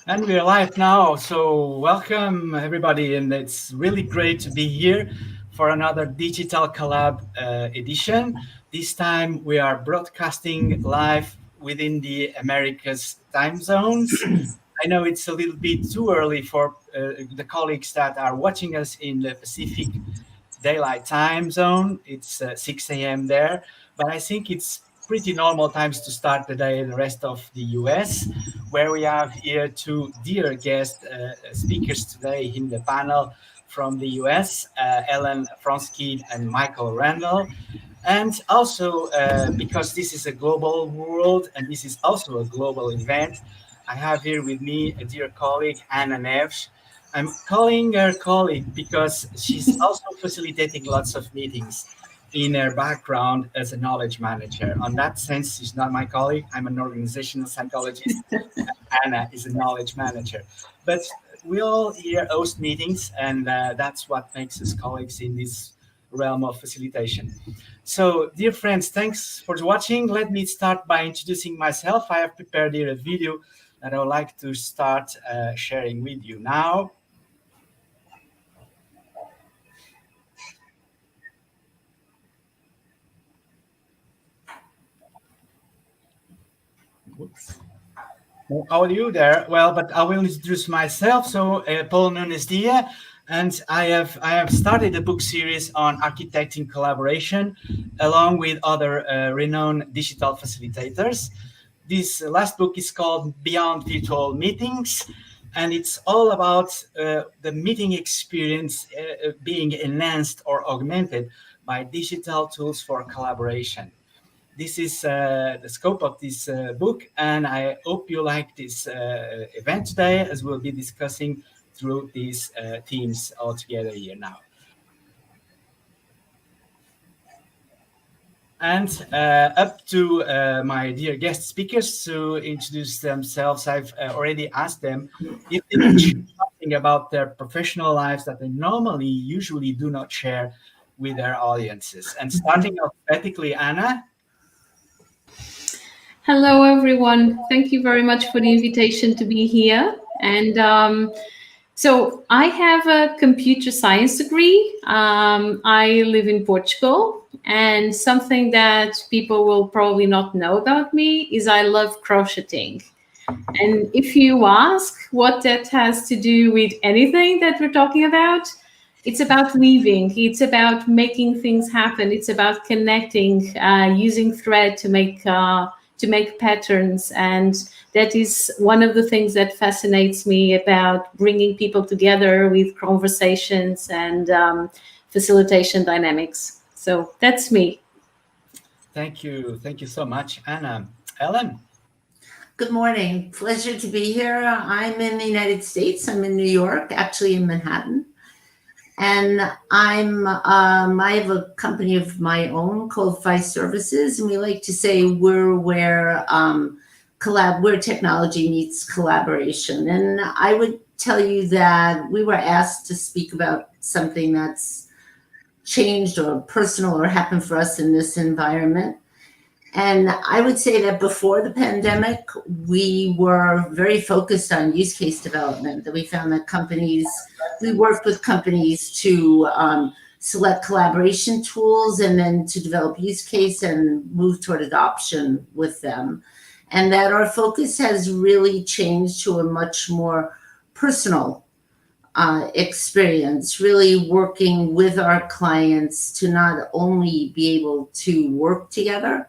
And we're live now, so welcome everybody, and it's really great to be here for another Digital Collab edition. This time we are broadcasting live within the Americas time zones. I know it's a little bit too early for the colleagues that are watching us in the Pacific Daylight Time Zone. It's 6 a.m. there, but I think it's pretty normal times to start the day in the rest of the US, where we have here two dear guest speakers today in the panel from the US, Ellen Fronsky and Michael Randall. And also, because this is a global world and this is also a global event, I have here with me a dear colleague, Anna Neves. I'm calling her colleague because she's also facilitating lots of meetings in her background as a knowledge manager. On that sense, she's not my colleague. I'm an organizational psychologist. Anna is a knowledge manager. But we all here host meetings, and that's what makes us colleagues in this realm of facilitation. So, dear friends, thanks for watching. Let me start by introducing myself. I have prepared here a video that I would like to start sharing with you now. Whoops. How are you there? Well, but I will introduce myself. So, Paul Nunes Dia, and I have started a book series on architecting collaboration, along with other renowned digital facilitators. This last book is called Beyond Virtual Meetings, and it's all about the meeting experience being enhanced or augmented by digital tools for collaboration. This is the scope of this book, and I hope you like this event today, as we'll be discussing through these themes all together here now. And up to my dear guest speakers to introduce themselves. I've already asked them if they can share something about their professional lives that they usually do not share with their audiences. And starting alphabetically, Anna. Hello, everyone. Thank you very much for the invitation to be here. And so I have a computer science degree. I live in Portugal, and something that people will probably not know about me is I love crocheting. And if you ask what that has to do with anything that we're talking about, it's about weaving. It's about making things happen. It's about connecting, using thread to make patterns. And that is one of the things that fascinates me about bringing people together with conversations and facilitation dynamics. So that's me. Thank you. Thank you so much, Anna. Ellen? Good morning. Pleasure to be here. I'm in the United States. I'm in New York, actually in Manhattan. And I have a company of my own called Fi Services, and we like to say we're where technology meets collaboration. And I would tell you that we were asked to speak about something that's changed or personal or happened for us in this environment. And I would say that before the pandemic, we were very focused on use case development, that we found that we worked with companies to select collaboration tools and then to develop use case and move toward adoption with them. And that our focus has really changed to a much more personal experience, really working with our clients to not only be able to work together,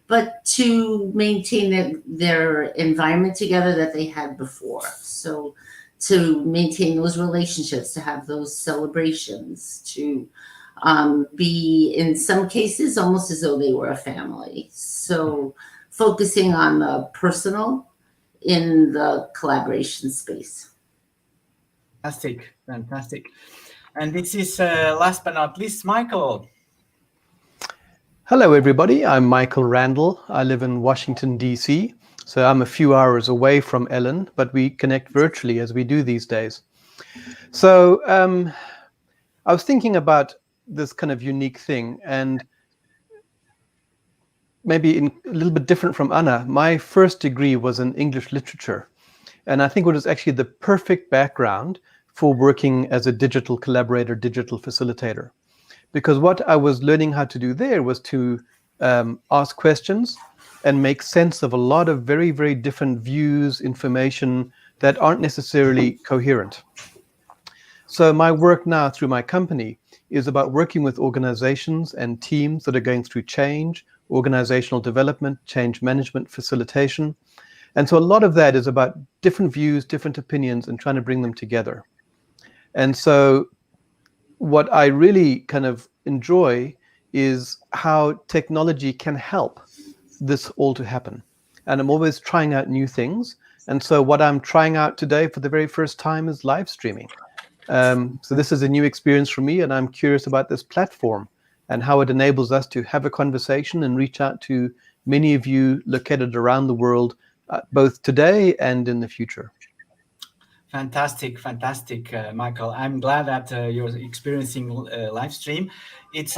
but to maintain their environment together that they had before. So to maintain those relationships, to have those celebrations, to be, in some cases, almost as though they were a family. So focusing on the personal in the collaboration space. Fantastic. And this is last but not least, Michael. Hello, everybody. I'm Michael Randall. I live in Washington, D.C., so I'm a few hours away from Ellen, but we connect virtually as we do these days. So I was thinking about this kind of unique thing, and maybe a little bit different from Anna. My first degree was in English literature, And I think it was actually the perfect background for working as a digital collaborator, digital facilitator. Because what I was learning how to do there was to ask questions and make sense of a lot of very, very different views, information that aren't necessarily coherent. So my work now through my company is about working with organizations and teams that are going through change, organizational development, change management, facilitation. And so a lot of that is about different views, different opinions, and trying to bring them together. And so what I really kind of enjoy is how technology can help this all to happen. And I'm always trying out new things. And so what I'm trying out today for the very first time is live streaming. So this is a new experience for me, and I'm curious about this platform and how it enables us to have a conversation and reach out to many of you located around the world, both today and in the future. Fantastic, fantastic, Michael. I'm glad that you're experiencing live stream. It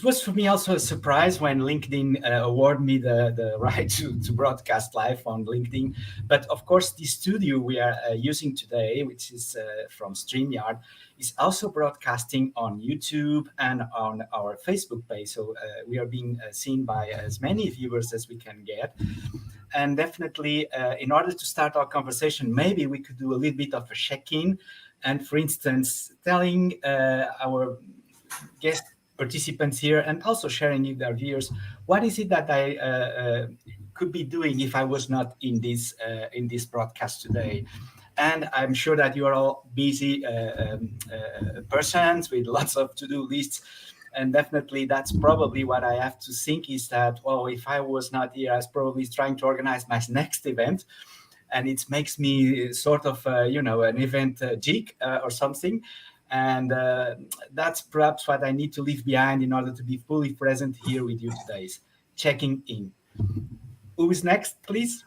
was for me also a surprise when LinkedIn awarded me the right to broadcast live on LinkedIn. But of course, the studio we are using today, which is from StreamYard, is also broadcasting on YouTube and on our Facebook page. So we are being seen by as many viewers as we can get. And definitely, in order to start our conversation, maybe we could do a little bit of a check-in. And for instance, telling our guest participants here and also sharing with our viewers, what is it that I could be doing if I was not in this broadcast today? And I'm sure that you are all busy persons with lots of to-do lists. And definitely that's probably what I have to think is that, well, if I was not here, I was probably trying to organize my next event. And it makes me sort of, an event geek or something. And that's perhaps what I need to leave behind in order to be fully present here with you today, checking in. Who is next, please?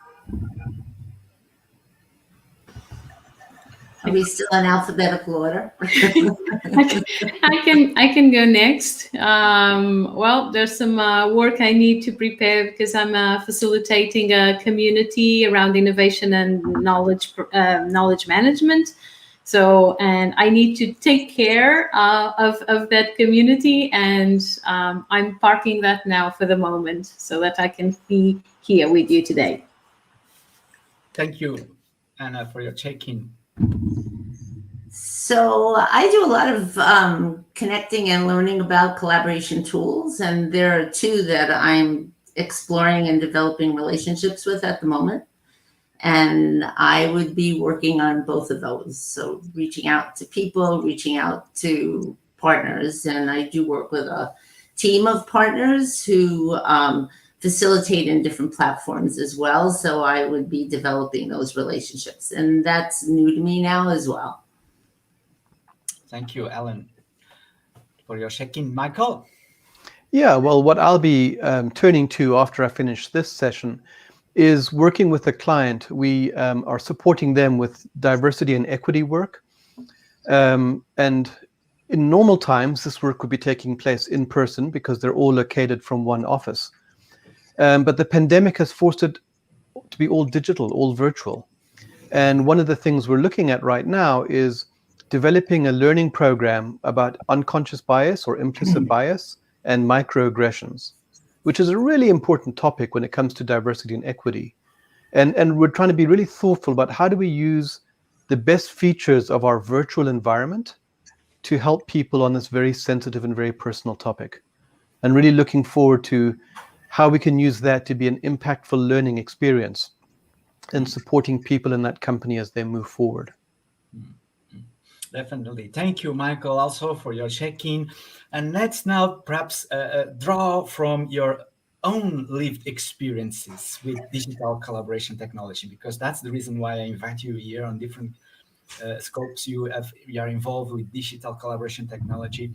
Are we still in alphabetical order? I can go next. Well, there's some work I need to prepare because I'm facilitating a community around innovation and knowledge management. So, and I need to take care of that community, and I'm parking that now for the moment so that I can be here with you today. Thank you, Anna, for your check-in. So I do a lot of connecting and learning about collaboration tools, and there are two that I'm exploring and developing relationships with at the moment. And I would be working on both of those. So reaching out to people, reaching out to partners. And I do work with a team of partners who facilitate in different platforms as well. So I would be developing those relationships. And that's new to me now as well. Thank you, Alan, for your check-in. Michael? Yeah, well, what I'll be turning to after I finish this session is working with a client. We are supporting them with diversity and equity work. And in normal times, this work would be taking place in person because they're all located from one office. But the pandemic has forced it to be all digital, all virtual. And one of the things we're looking at right now is developing a learning program about unconscious bias or implicit bias and microaggressions, which is a really important topic when it comes to diversity and equity. And we're trying to be really thoughtful about how do we use the best features of our virtual environment to help people on this very sensitive and very personal topic. And really looking forward to how we can use that to be an impactful learning experience and supporting people in that company as they move forward. Definitely. Thank you, Michael, also for your check-in. And let's now perhaps draw from your own lived experiences with digital collaboration technology, because that's the reason why I invite you here on different scopes. You are involved with digital collaboration technology.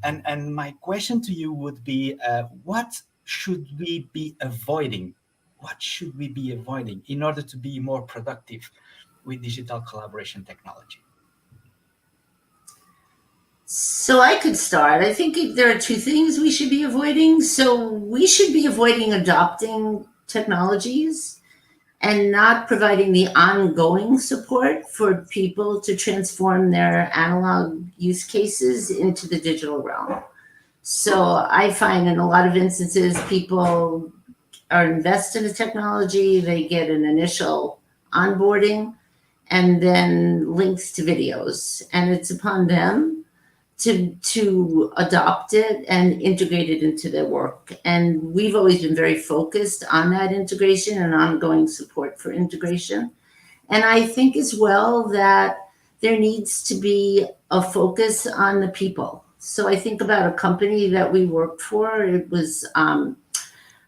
And my question to you would be, what should we be avoiding? What should we be avoiding in order to be more productive with digital collaboration technology? So I could start. I think there are two things we should be avoiding. So we should be avoiding adopting technologies and not providing the ongoing support for people to transform their analog use cases into the digital realm. So I find in a lot of instances, people are invested in the technology, they get an initial onboarding and then links to videos. And it's upon them to adopt it and integrate it into their work. And we've always been very focused on that integration and ongoing support for integration. And I think as well that there needs to be a focus on the people. So I think about a company that we worked for, it was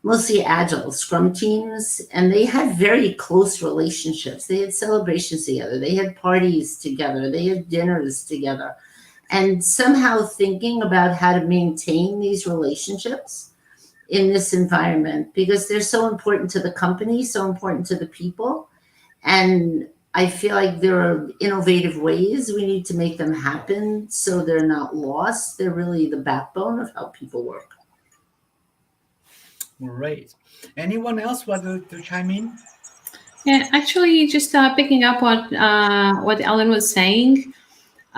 mostly agile scrum teams, and they had very close relationships. They had celebrations together, they had parties together, they had dinners together. And somehow thinking about how to maintain these relationships in this environment, because they're so important to the company, so important to the people. And I feel like there are innovative ways we need to make them happen so they're not lost. They're really the backbone of how people work. Great. Anyone else want to chime in? Yeah, actually, just picking up what Ellen was saying,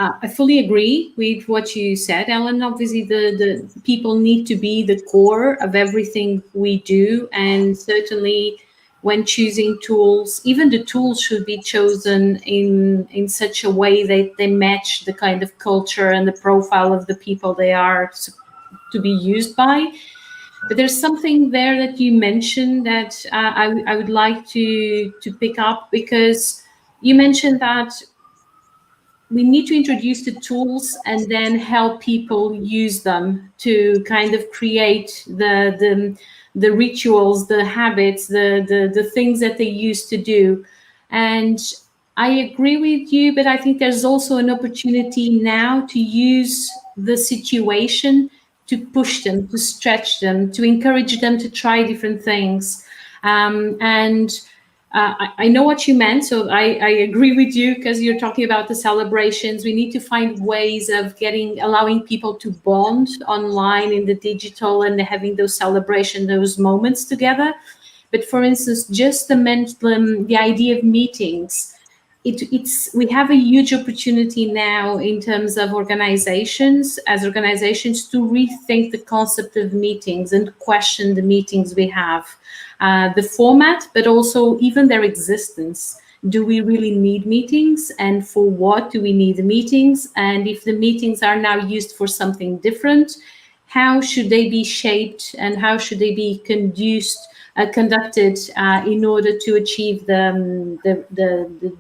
I fully agree with what you said, Ellen. Obviously, the people need to be the core of everything we do, and certainly when choosing tools, even the tools should be chosen in such a way that they match the kind of culture and the profile of the people they are to be used by. But there's something there that you mentioned that I would like to pick up, because you mentioned that we need to introduce the tools and then help people use them to kind of create the rituals, the habits, the things that they used to do. And I agree with you, but I think there's also an opportunity now to use the situation to push them, to stretch them, to encourage them to try different things. I know what you meant, so I agree with you, because you're talking about the celebrations. We need to find ways of allowing people to bond online in the digital and having those celebrations, those moments together. But for instance, just the idea of meetings, we have a huge opportunity now in terms of organizations to rethink the concept of meetings and question the meetings we have, the format, but also even their existence. Do we really need meetings, and for what do we need the meetings? And if the meetings are now used for something different, how should they be shaped and how should they be conducted in order to achieve the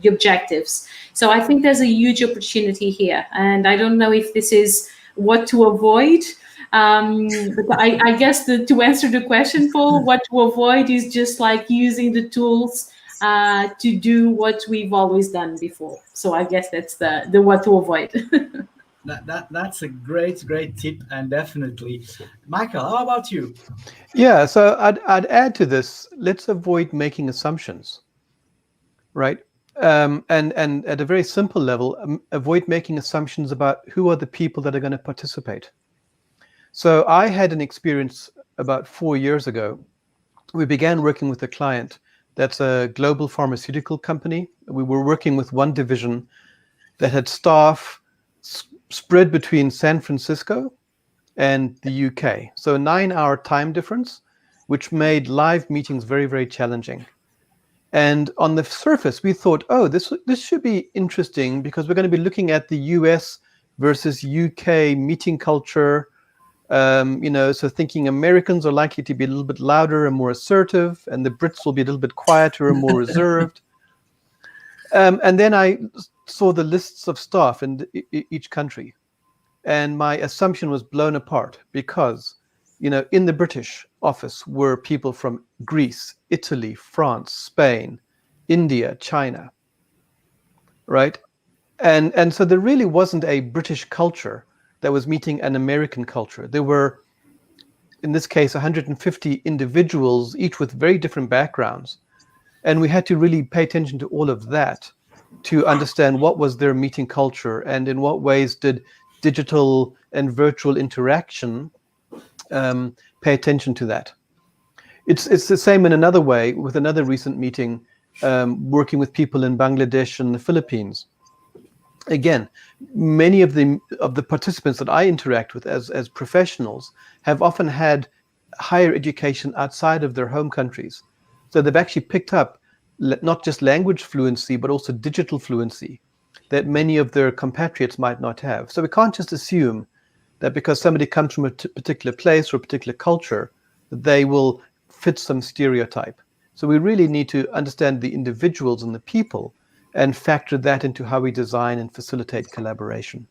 objectives? So I think there's a huge opportunity here, and I don't know if this is what to avoid. But I guess to answer the question, Paul, what to avoid is just like using the tools to do what we've always done before. So I guess that's the what to avoid. That's a great tip, and definitely. Michael, how about you? Yeah, so I'd add to this, let's avoid making assumptions, right? And at a very simple level, avoid making assumptions about who are the people that are going to participate. So I had an experience about 4 years ago. We began working with a client that's a global pharmaceutical company. We were working with one division that had staff spread between San Francisco and the UK. So a 9-hour time difference, which made live meetings very, very challenging. And on the surface, we thought, oh, this should be interesting, because we're going to be looking at the US versus UK meeting culture. So thinking Americans are likely to be a little bit louder and more assertive, and the Brits will be a little bit quieter and more reserved. And then I saw the lists of staff in each country, and my assumption was blown apart, because, in the British office were people from Greece, Italy, France, Spain, India, China, right? And so there really wasn't a British culture that was meeting an American culture. There were, in this case, 150 individuals, each with very different backgrounds. And we had to really pay attention to all of that to understand what was their meeting culture, and in what ways did digital and virtual interaction pay attention to that. It's the same in another way with another recent meeting. working with people in Bangladesh and the Philippines. Again, many of the participants that I interact with as professionals have often had higher education outside of their home countries. So they've actually picked up not just language fluency, but also digital fluency that many of their compatriots might not have. So we can't just assume that because somebody comes from a particular place or a particular culture, that they will fit some stereotype. So we really need to understand the individuals and the people and factor that into how we design and facilitate collaboration.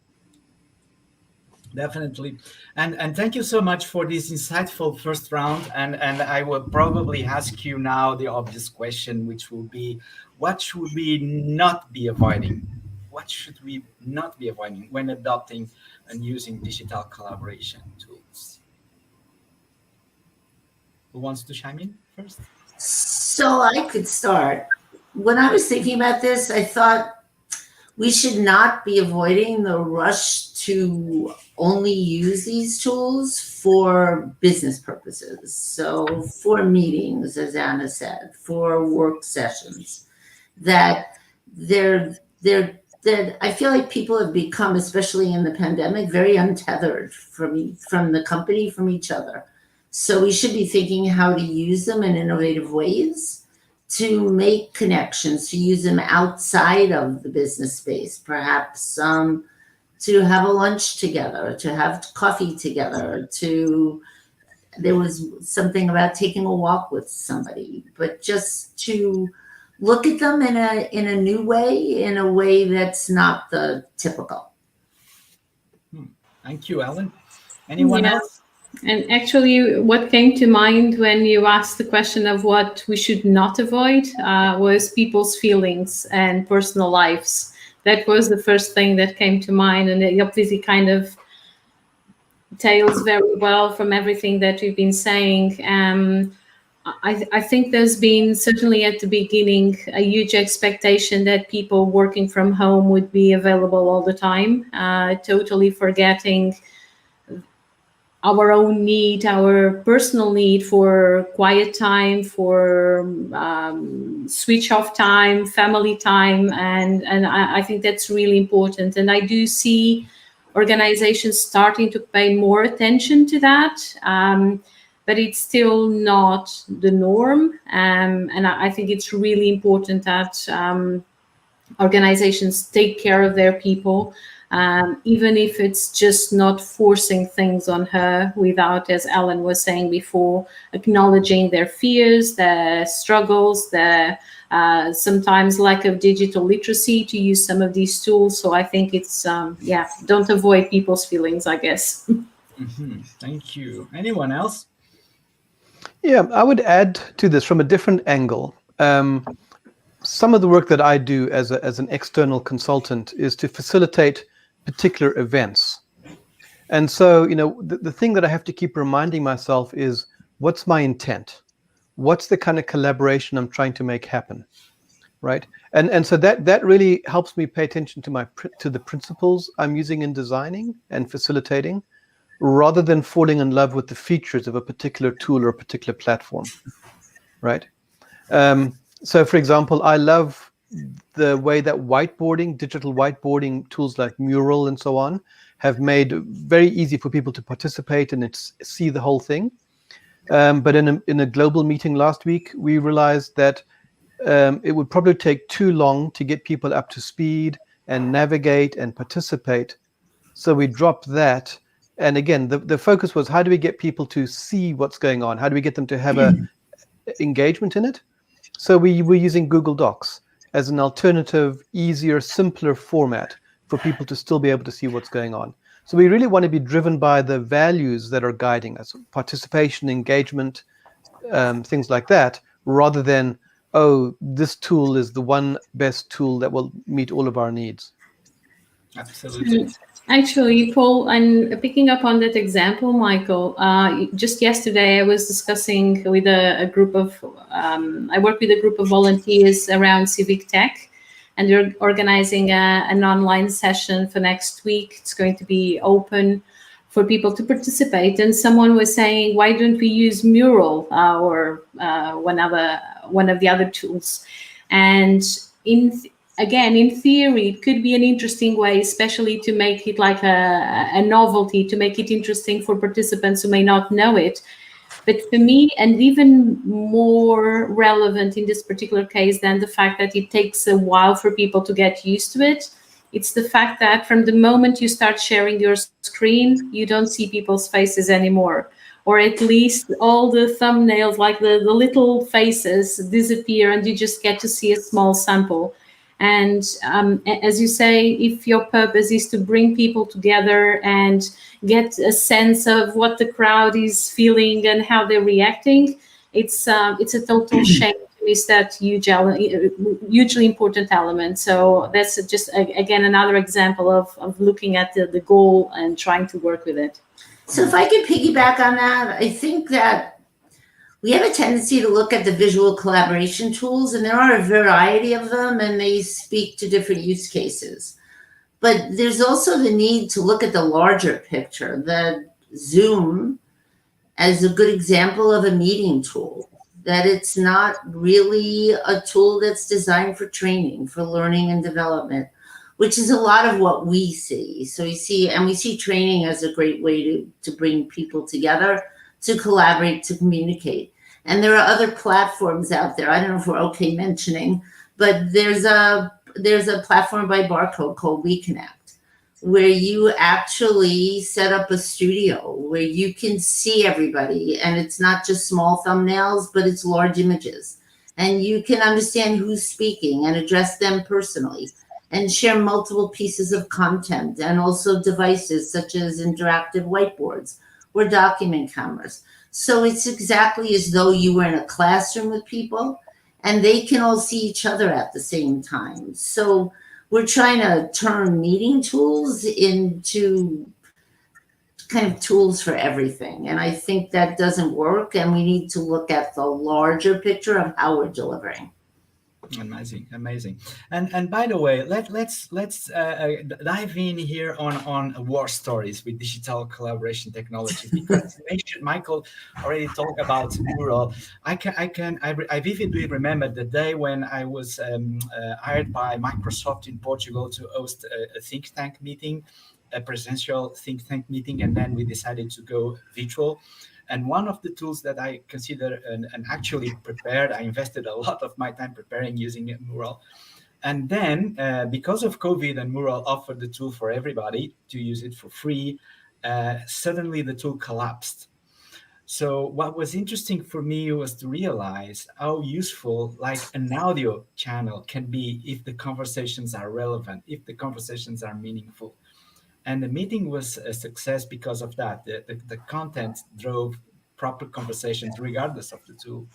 Definitely. And thank you so much for this insightful first round. And I will probably ask you now the obvious question, which will be, what should we not be avoiding? What should we not be avoiding when adopting and using digital collaboration tools? Who wants to chime in first? So I could start. When I was thinking about this, I thought we should not be avoiding the rush to only use these tools for business purposes. So for meetings, as Anna said, for work sessions, that I feel like people have become, especially in the pandemic, very untethered from the company, from each other. So we should be thinking how to use them in innovative ways to make connections, to use them outside of the business space, perhaps to have a lunch together, to have coffee together, there was something about taking a walk with somebody, but just to look at them in a new way, in a way that's not the typical. Thank you, Ellen. Anyone else? And actually, what came to mind when you asked the question of what we should not avoid was people's feelings and personal lives. That was the first thing that came to mind, and it obviously kind of tails very well from everything that we've been saying. I think there's been, certainly at the beginning, a huge expectation that people working from home would be available all the time, totally forgetting our own need, our personal need for quiet time, for switch off time, family time, and I think that's really important. And I do see organizations starting to pay more attention to that, but it's still not the norm. And I think it's really important that organizations take care of their people, even if it's just not forcing things on her without, as Ellen was saying before, acknowledging their fears, their struggles, their sometimes lack of digital literacy to use some of these tools. So I think it's, don't avoid people's feelings, I guess. Mm-hmm. Thank you. Anyone else? Yeah, I would add to this from a different angle. Some of the work that I do as an external consultant is to facilitate particular events. And so, the thing that I have to keep reminding myself is, what's my intent? What's the kind of collaboration I'm trying to make happen, right? And so that really helps me pay attention to the principles I'm using in designing and facilitating, rather than falling in love with the features of a particular tool or a particular platform, right? So, for example, I love the way that digital whiteboarding tools like Mural and so on, have made it very easy for people to participate and see the whole thing. But in a global meeting last week, we realized that it would probably take too long to get people up to speed and navigate and participate. So we dropped that. And again, the focus was, how do we get people to see what's going on? How do we get them to have a engagement in it? So we were using Google Docs as an alternative, easier, simpler format for people to still be able to see what's going on. So we really want to be driven by the values that are guiding us: participation, engagement, things like that, rather than, this tool is the one best tool that will meet all of our needs. Absolutely. Actually, Paul, and picking up on that example, Michael, just yesterday I was discussing with a group of, I work with a group of volunteers around civic tech, and they're organizing an online session for next week. It's going to be open for people to participate. And someone was saying, why don't we use Mural or one of the other tools? And again, in theory, it could be an interesting way, especially to make it like a novelty, to make it interesting for participants who may not know it. But for me, and even more relevant in this particular case than the fact that it takes a while for people to get used to it, it's the fact that from the moment you start sharing your screen, you don't see people's faces anymore. Or at least all the thumbnails, like the little faces, disappear and you just get to see a small sample. And as you say, if your purpose is to bring people together and get a sense of what the crowd is feeling and how they're reacting, it's a total shame to miss that hugely important element. So that's just, again, another example of looking at the goal and trying to work with it. So if I could piggyback on that, I think that we have a tendency to look at the visual collaboration tools, and there are a variety of them, and they speak to different use cases. But there's also the need to look at the larger picture. The Zoom as a good example of a meeting tool, that it's not really a tool that's designed for training, for learning and development, which is a lot of what we see. So we see training as a great way to bring people together, to collaborate, to communicate. And there are other platforms out there. I don't know if we're okay mentioning, but there's a platform by Barcode called WeConnect, where you actually set up a studio where you can see everybody, and it's not just small thumbnails, but it's large images. And you can understand who's speaking and address them personally and share multiple pieces of content, and also devices such as interactive whiteboards or document cameras. So it's exactly as though you were in a classroom with people and they can all see each other at the same time. So we're trying to turn meeting tools into kind of tools for everything. And I think that doesn't work, and we need to look at the larger picture of how we're delivering. Amazing. And by the way, let's dive in here on war stories with digital collaboration technology, because Michael already talked about Mural. I vividly remember the day when I was hired by Microsoft in Portugal to host a think tank meeting, a presential think tank meeting, and then we decided to go virtual. And one of the tools that I consider and actually prepared, I invested a lot of my time preparing using Mural. And then because of COVID and Mural offered the tool for everybody to use it for free, suddenly the tool collapsed. So what was interesting for me was to realize how useful like an audio channel can be if the conversations are relevant, if the conversations are meaningful. And the meeting was a success because of that. The content drove proper conversations regardless of the tool.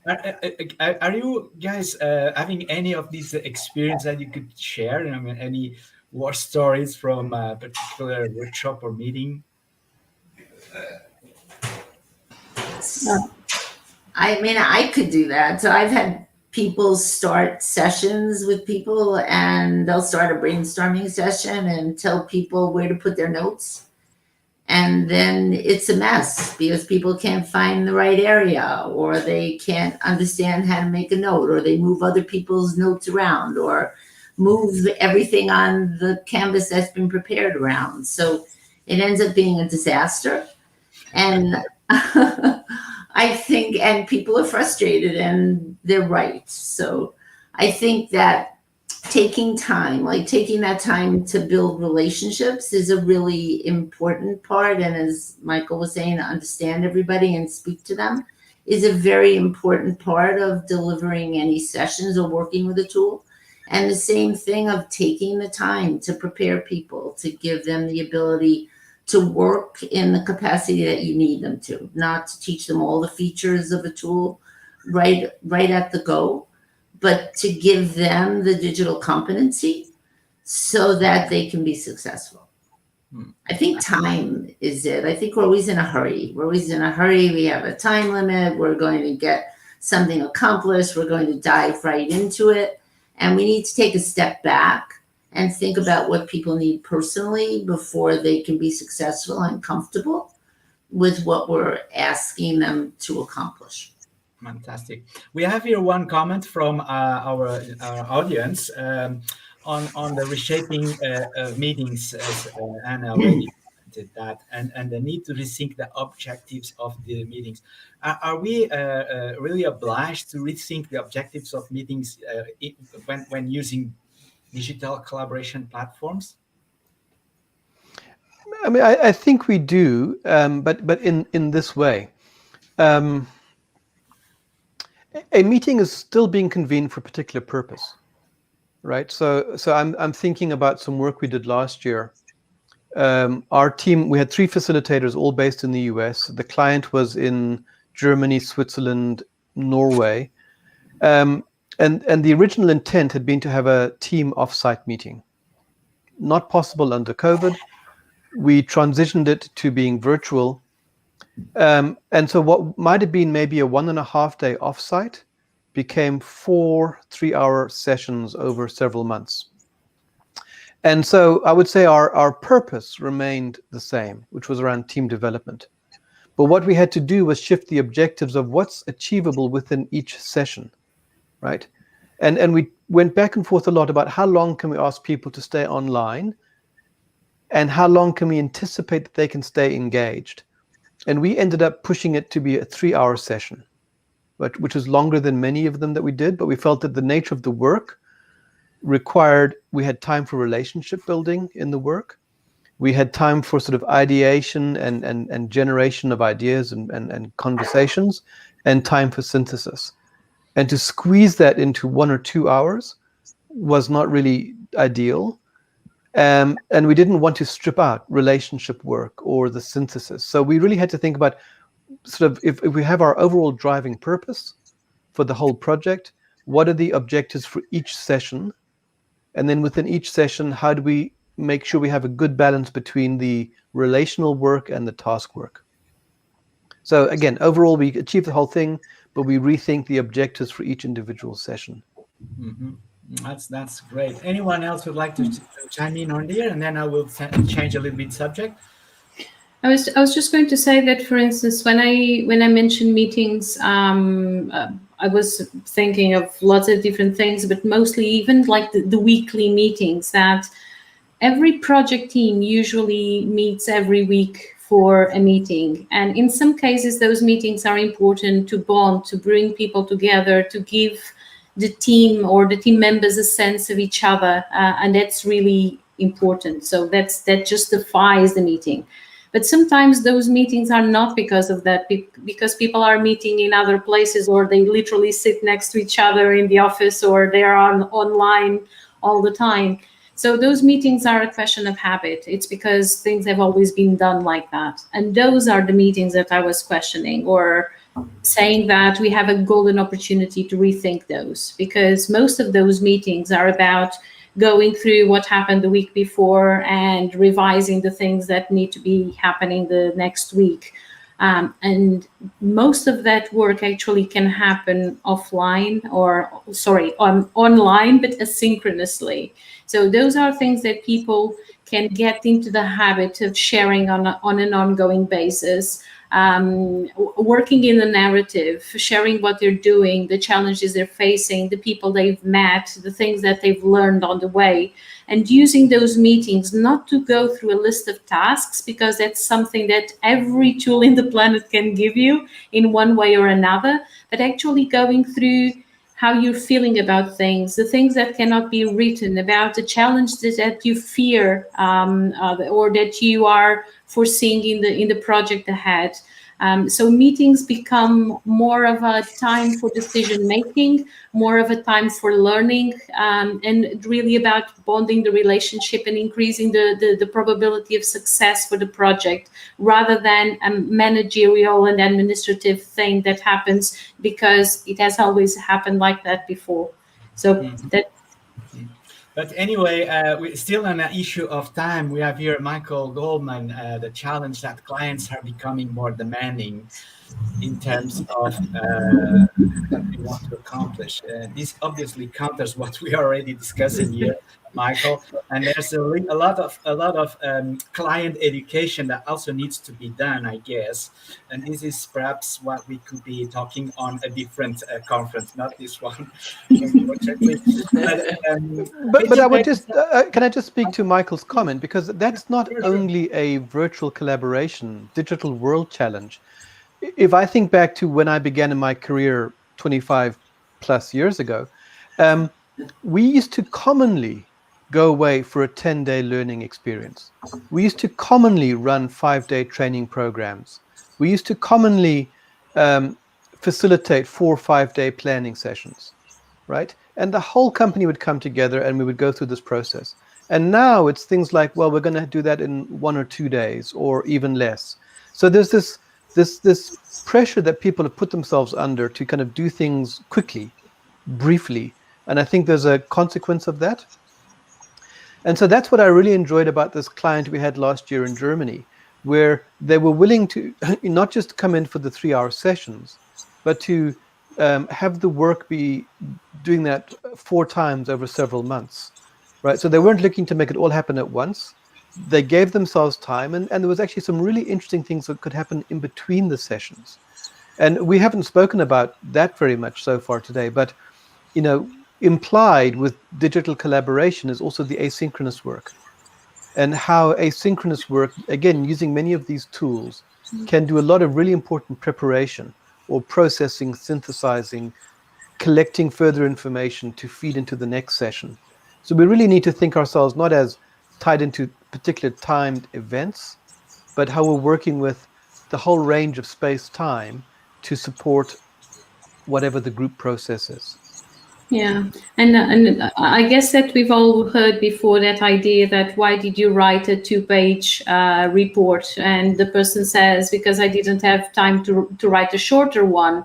Are you guys having any of these experience that you could share? I mean, any war stories from a particular workshop or meeting? I mean, I could do that. So I've had people start sessions with people, and they'll start a brainstorming session and tell people where to put their notes. And then it's a mess because people can't find the right area, or they can't understand how to make a note, or they move other people's notes around, or move everything on the canvas that's been prepared around. So it ends up being a disaster. And I think, and people are frustrated, and they're right. So I think that taking that time to build relationships is a really important part. And as Michael was saying, to understand everybody and speak to them is a very important part of delivering any sessions or working with a tool. And the same thing of taking the time to prepare people, to give them the ability to work in the capacity that you need them to, not to teach them all the features of a tool right at the go, but to give them the digital competency so that they can be successful. I think time is it. I think we're always in a hurry. We have a time limit. We're going to get something accomplished. We're going to dive right into it. And we need to take a step back and think about what people need personally before they can be successful and comfortable with what we're asking them to accomplish. Fantastic. We have here one comment from our audience on the reshaping meetings, as Anna already commented that, and the need to rethink the objectives of the meetings. Are we really obliged to rethink the objectives of meetings when using digital collaboration platforms? I mean, I think we do, but in this way. A meeting is still being convened for a particular purpose, right? So I'm thinking about some work we did last year. Our team, we had 3 facilitators, all based in the US. The client was in Germany, Switzerland, Norway. And the original intent had been to have a team off-site meeting. Not possible under COVID. We transitioned it to being virtual. And so what might have been maybe a 1.5 day offsite became 4 3-hour sessions over several months. And so I would say our purpose remained the same, which was around team development. But what we had to do was shift the objectives of what's achievable within each session, right? And we went back and forth a lot about how long can we ask people to stay online and how long can we anticipate that they can stay engaged. And we ended up pushing it to be a 3-hour session, which was longer than many of them that we did. But we felt that the nature of the work required, we had time for relationship building in the work. We had time for sort of ideation and generation of ideas and conversations, and time for synthesis. And to squeeze that into 1 or 2 hours was not really ideal. And we didn't want to strip out relationship work or the synthesis. So we really had to think about sort of if we have our overall driving purpose for the whole project, what are the objectives for each session? And then within each session, how do we make sure we have a good balance between the relational work and the task work? So again, overall, we achieved the whole thing, but we rethink the objectives for each individual session. Mm-hmm. That's great. Anyone else would like to chime in on there, and then I will change a little bit subject. I was just going to say that, for instance, when I mentioned meetings, I was thinking of lots of different things, but mostly even like the weekly meetings, that every project team usually meets every week for a meeting. And in some cases, those meetings are important to bond, to bring people together, to give the team or the team members a sense of each other. And that's really important. So that justifies the meeting. But sometimes those meetings are not because of that, because people are meeting in other places, or they literally sit next to each other in the office, or they are online all the time. So those meetings are a question of habit. It's because things have always been done like that. And those are the meetings that I was questioning, or saying that we have a golden opportunity to rethink those, because most of those meetings are about going through what happened the week before and revising the things that need to be happening the next week. And most of that work actually can happen online, online, but asynchronously. So those are things that people can get into the habit of sharing on an ongoing basis. Working in the narrative, sharing what they're doing, the challenges they're facing, the people they've met, the things that they've learned on the way, and using those meetings not to go through a list of tasks, because that's something that every tool in the planet can give you in one way or another, but actually going through how you're feeling about things, the things that cannot be written about, the challenges that you fear or that you are foreseeing in the project ahead. So meetings become more of a time for decision making, more of a time for learning, and really about bonding the relationship and increasing the probability of success for the project, rather than a managerial and administrative thing that happens because it has always happened like that before. So that. But anyway, we're still on an issue of time. We have here Michael Goldman, the challenge that clients are becoming more demanding. in terms of what we want to accomplish. This obviously counters what we are already discussing here, Michael. And there's a lot of client education that also needs to be done, I guess. And this is perhaps what we could be talking on a different conference, not this one, unfortunately. But But I getting would back just can I just speak to Michael's comment, because that's not only a virtual collaboration digital world challenge. If I think back to when I began in my career 25 plus years ago, we used to commonly go away for a 10-day learning experience. We used to commonly run 5-day training programs. We used to commonly facilitate 4 or 5-day planning sessions, right? And the whole company would come together and we would go through this process. And now it's things like, well, we're going to do that in 1 or 2 days or even less. So there's this pressure that people have put themselves under to kind of do things quickly, briefly. And I think there's a consequence of that. And so that's what I really enjoyed about this client we had last year in Germany, where they were willing to not just come in for the 3-hour sessions, but to have the work be doing that 4 times over several months, right? So they weren't looking to make it all happen at once. They gave themselves time, and there was actually some really interesting things that could happen in between the sessions. And we haven't spoken about that very much so far today, but implied with digital collaboration is also the asynchronous work, and how asynchronous work, again, using many of these tools, can do a lot of really important preparation or processing, synthesizing, collecting further information to feed into the next session. So we really need to think ourselves not as tied into particular timed events, but how we're working with the whole range of space-time to support whatever the group process is. Yeah, and I guess that we've all heard before that idea that why did you write a 2-page report? And the person says, because I didn't have time to write a shorter one.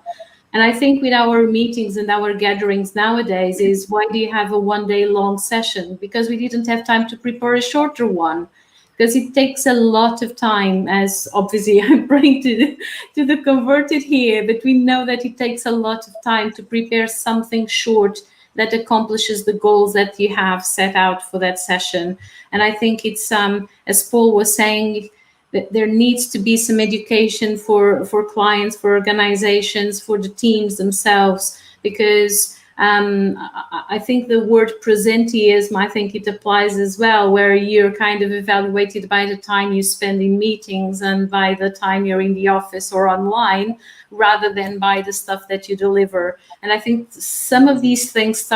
And I think with our meetings and our gatherings nowadays is, why do you have a 1-day long session? Because we didn't have time to prepare a shorter one. Because it takes a lot of time, as obviously I'm praying to the converted here, but we know that it takes a lot of time to prepare something short that accomplishes the goals that you have set out for that session. And I think it's, as Paul was saying, that there needs to be some education for clients, for organizations, for the teams themselves, because I think the word presenteeism, I think it applies as well, where you're kind of evaluated by the time you spend in meetings and by the time you're in the office or online, rather than by the stuff that you deliver. And I think some of these things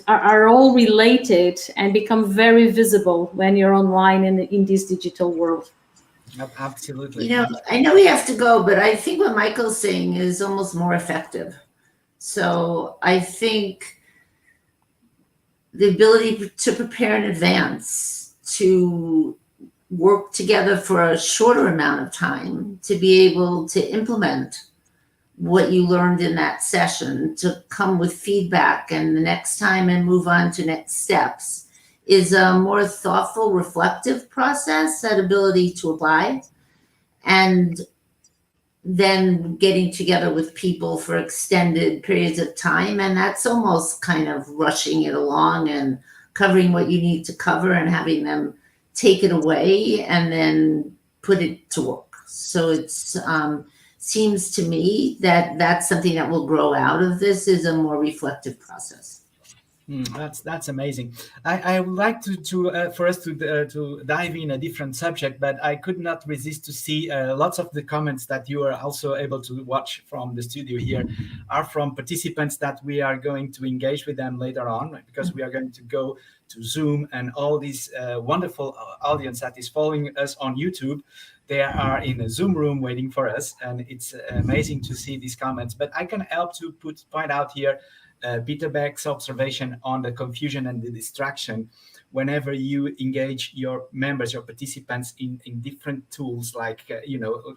are all related and become very visible when you're online in this digital world. Absolutely. I know we have to go, but I think what Michael's saying is almost more effective. So I think the ability to prepare in advance, to work together for a shorter amount of time, to be able to implement what you learned in that session, to come with feedback and the next time and move on to next steps, is a more thoughtful, reflective process, that ability to apply. And then getting together with people for extended periods of time. And that's almost kind of rushing it along and covering what you need to cover and having them take it away and then put it to work. So it's seems to me that that's something that will grow out of this, is a more reflective process. That's amazing. I would like for us to dive in a different subject, but I could not resist to see lots of the comments that you are also able to watch from the studio here are from participants that we are going to engage with them later on, because we are going to go to Zoom, and all this wonderful audience that is following us on YouTube, they are in a Zoom room waiting for us, and it's amazing to see these comments. But I can help to point out here Peter Beck's observation on the confusion and the distraction whenever you engage your members, your participants in different tools, like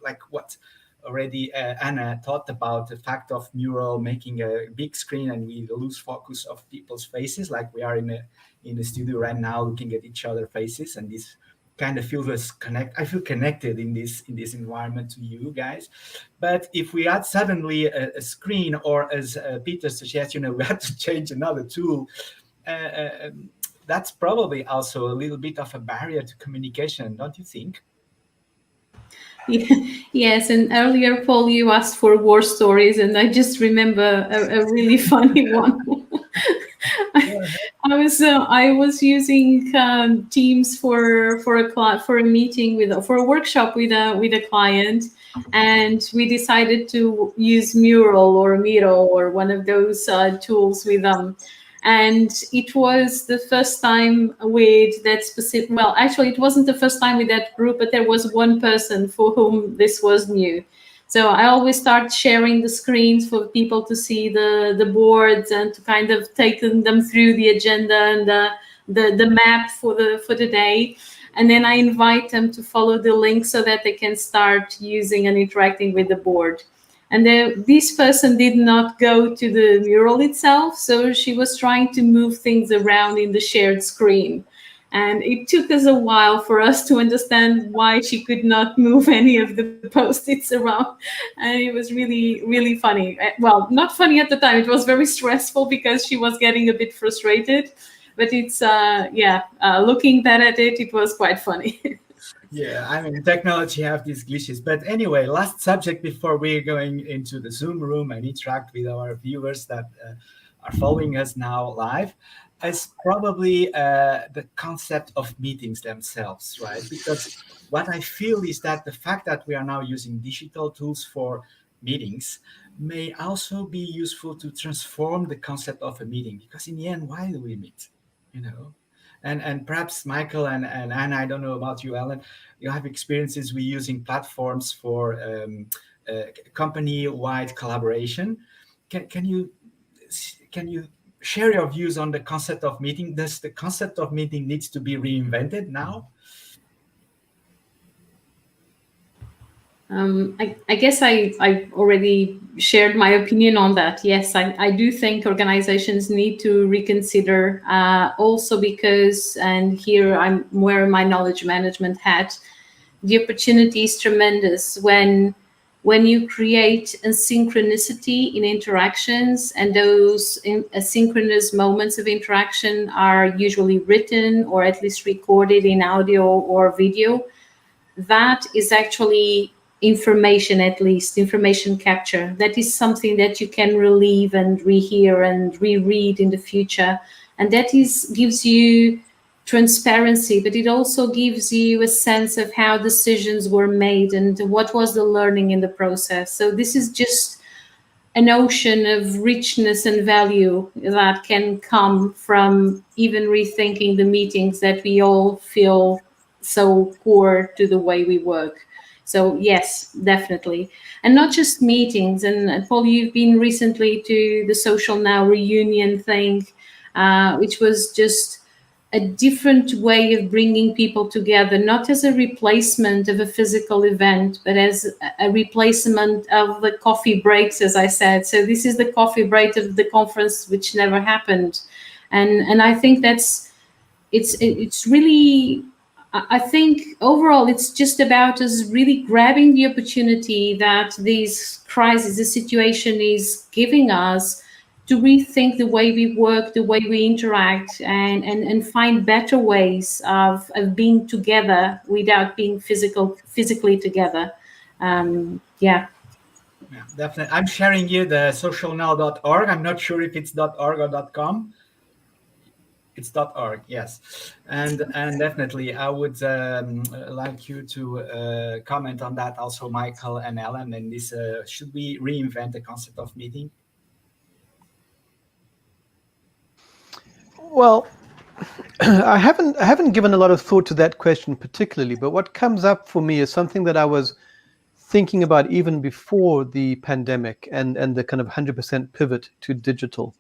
like what already Anna talked about, the fact of mural making a big screen and we lose focus of people's faces, like we are in a studio right now looking at each other's faces, and this kind of feel I feel connected in this environment to you guys. But if we add suddenly a screen, or as Peter suggests, we had to change another tool, that's probably also a little bit of a barrier to communication, don't you think? Yes, and earlier, Paul, you asked for war stories, and I just remember a really funny one. I was using Teams for a meeting for a workshop with a client, and we decided to use Mural or Miro or one of those tools with them. And it was the first time with that specific. Well, actually, it wasn't the first time with that group, but there was one person for whom this was new. So I always start sharing the screens for people to see the boards and to kind of take them through the agenda and the map for the day. And then I invite them to follow the link so that they can start using and interacting with the board. And this person did not go to the mural itself, so she was trying to move things around in the shared screen. And it took us a while for us to understand why she could not move any of the Post-its around. And it was really, really funny. Well, not funny at the time. It was very stressful because she was getting a bit frustrated. But it's, looking back at it, it was quite funny. Yeah, I mean, technology have these glitches. But anyway, last subject before we're going into the Zoom room and interact with our viewers that are following us now live, is probably the concept of meetings themselves, right? Because what I feel is that the fact that we are now using digital tools for meetings may also be useful to transform the concept of a meeting. Because in the end, why do we meet? And perhaps Michael and Anna, I don't know about you, Alan, you have experiences with using platforms for company-wide collaboration. Can you share your views on the concept of meeting? Does the concept of meeting needs to be reinvented now? I guess I already shared my opinion on that. Yes, I do think organizations need to reconsider, also because, and here I'm wearing my knowledge management hat, the opportunity is tremendous when you create a synchronicity in interactions, and those asynchronous moments of interaction are usually written or at least recorded in audio or video. That is actually information, at least information capture. That is something that you can relive and rehear and reread in the future. And that gives you transparency, but it also gives you a sense of how decisions were made and what was the learning in the process. So this is just an ocean of richness and value that can come from even rethinking the meetings that we all feel so core to the way we work. So yes, definitely. And not just meetings. And Paul, you've been recently to the Social Now reunion thing, which was just a different way of bringing people together, not as a replacement of a physical event, but as a replacement of the coffee breaks, as I said. So this is the coffee break of the conference, which never happened. And I think it's really, I think overall, it's just about us really grabbing the opportunity that this crisis, this situation is giving us to rethink the way we work, the way we interact, and find better ways of being together without being physically together. Yeah. Yeah, definitely. I'm sharing you the socialnow.org. I'm not sure if it's .org or .com. It's .org, yes, and definitely I would like you to comment on that also, Michael and Ellen. And this, should we reinvent the concept of meeting? Well, I haven't given a lot of thought to that question particularly, but what comes up for me is something that I was thinking about even before the pandemic and the kind of 100% pivot to digital.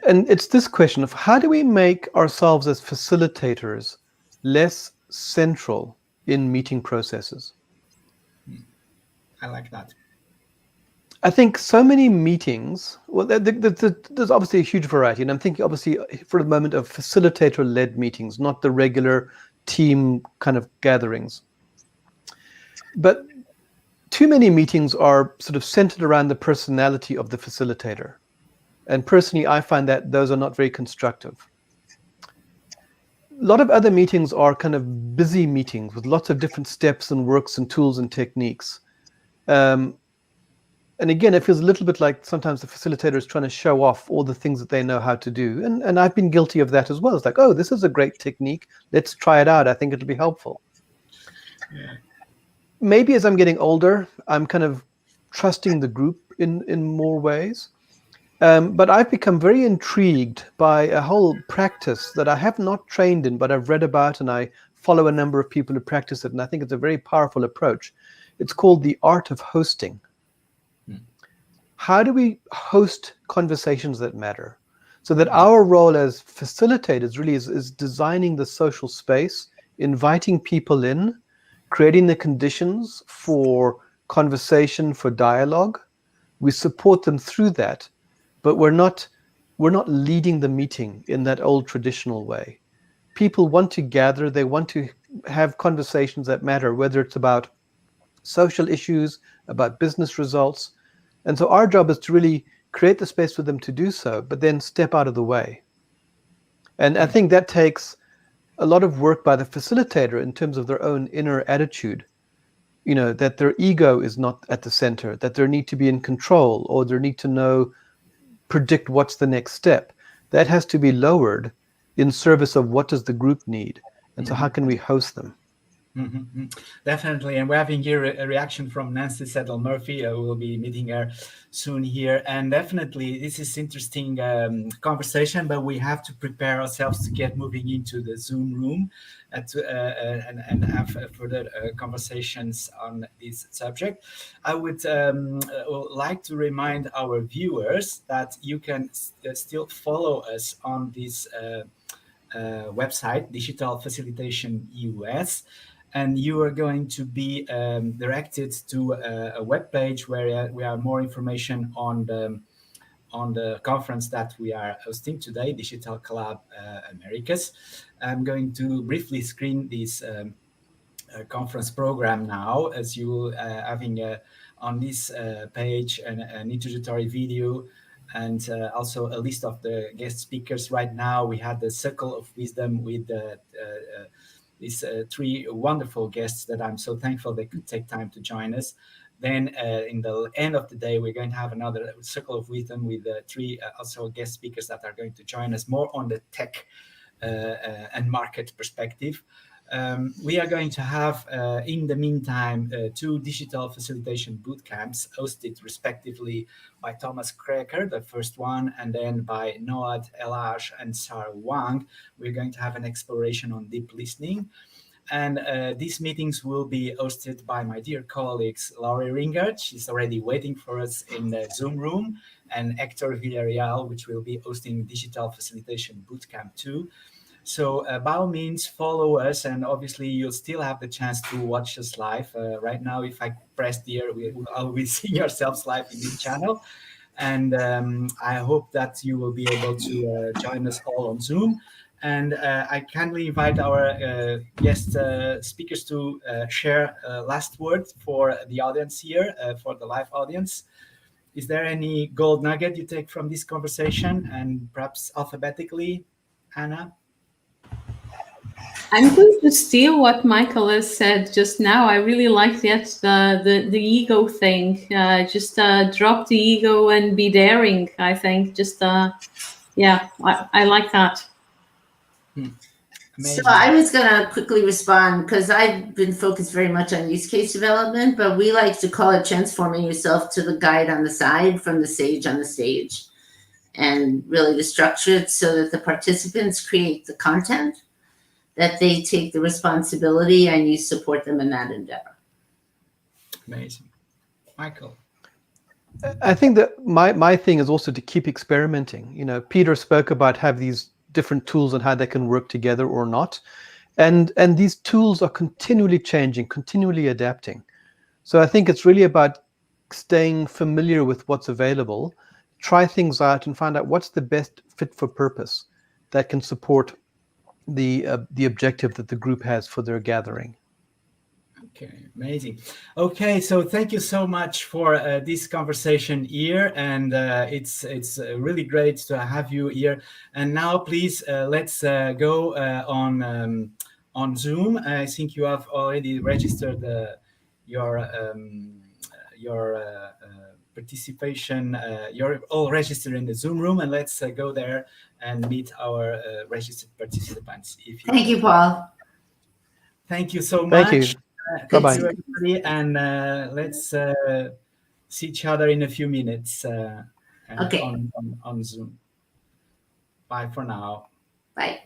And it's this question of how do we make ourselves as facilitators less central in meeting processes? I like that. I think so many meetings, well, there's obviously a huge variety, and I'm thinking obviously for the moment of facilitator-led meetings, not the regular team kind of gatherings. But too many meetings are sort of centered around the personality of the facilitator. And personally, I find that those are not very constructive. A lot of other meetings are kind of busy meetings with lots of different steps and works and tools and techniques. And again, it feels a little bit like sometimes the facilitator is trying to show off all the things that they know how to do. And I've been guilty of that as well. It's like, oh, this is a great technique. Let's try it out. I think it'll be helpful. Yeah. Maybe as I'm getting older, I'm kind of trusting the group in more ways. But I've become very intrigued by a whole practice that I have not trained in, but I've read about, and I follow a number of people who practice it. And I think it's a very powerful approach. It's called the art of hosting. How do we host conversations that matter? So that our role as facilitators really is designing the social space, inviting people in, creating the conditions for conversation, for dialogue. We support them through that, but we're not leading the meeting in that old traditional way. People want to gather, they want to have conversations that matter, whether it's about social issues, about business results. And so our job is to really create the space for them to do so, but then step out of the way. And I think that takes a lot of work by the facilitator in terms of their own inner attitude, that their ego is not at the center, that they need to be in control, or they need to predict what's the next step. That has to be lowered in service of what does the group need. And so how can we host them? Mm-hmm. Definitely, and we're having here a reaction from Nancy Settle-Murphy. We'll be meeting her soon here, and definitely this is interesting conversation, but we have to prepare ourselves to get moving into the Zoom room and have further conversations on this subject. I would like to remind our viewers that you can still follow us on this website, Digital Facilitation US. And you are going to be directed to a web page where we have more information on the conference that we are hosting today, Digital Collab Americas. I'm going to briefly screen this conference program now, as you having on this page an introductory video and also a list of the guest speakers. Right now, we had the Circle of Wisdom with these three wonderful guests that I'm so thankful they could take time to join us. Then in the end of the day, we're going to have another Circle of Wisdom with three also guest speakers that are going to join us more on the tech and market perspective. We are going to have, in the meantime, two digital facilitation boot camps hosted respectively by Thomas Kreker, the first one, and then by Noad Elhaj and Sarah Wang. We're going to have an exploration on deep listening. And these meetings will be hosted by my dear colleagues, Laurie Ringard. She's already waiting for us in the Zoom room, and Hector Villarreal, which will be hosting Digital Facilitation Bootcamp 2. So by all means, follow us, and obviously you'll still have the chance to watch us live. Right now, if I press here, I'll be seeing yourselves live in this channel. And I hope that you will be able to join us all on Zoom. And I kindly invite our guest speakers to share last word for the audience here, for the live audience. Is there any gold nugget you take from this conversation, and perhaps alphabetically, Anna? I'm going to steal what Michael has said just now. I really like that, the ego thing. Just drop the ego and be daring, I think. Just, yeah, I like that. So I was going to quickly respond because I've been focused very much on use case development, but we like to call it transforming yourself to the guide on the side from the sage on the stage, and really to structure it so that the participants create the content, that they take the responsibility, and you support them in that endeavor. Amazing. Michael? I think that my thing is also to keep experimenting. Peter spoke about have these different tools and how they can work together or not. And these tools are continually changing, continually adapting. So I think it's really about staying familiar with what's available, try things out and find out what's the best fit for purpose that can support the objective that the group has for their gathering. Okay, amazing. Okay, so thank you so much for this conversation here, and it's really great to have you here. And now, please, let's go on Zoom. I think you have already registered your participation. You're all registered in the Zoom room, and let's go there and meet our registered participants. Thank you, Paul. Thank you so much. Thank you. Thank Bye-bye. you, everybody, and let's see each other in a few minutes Okay. on Zoom. Bye for now. Bye.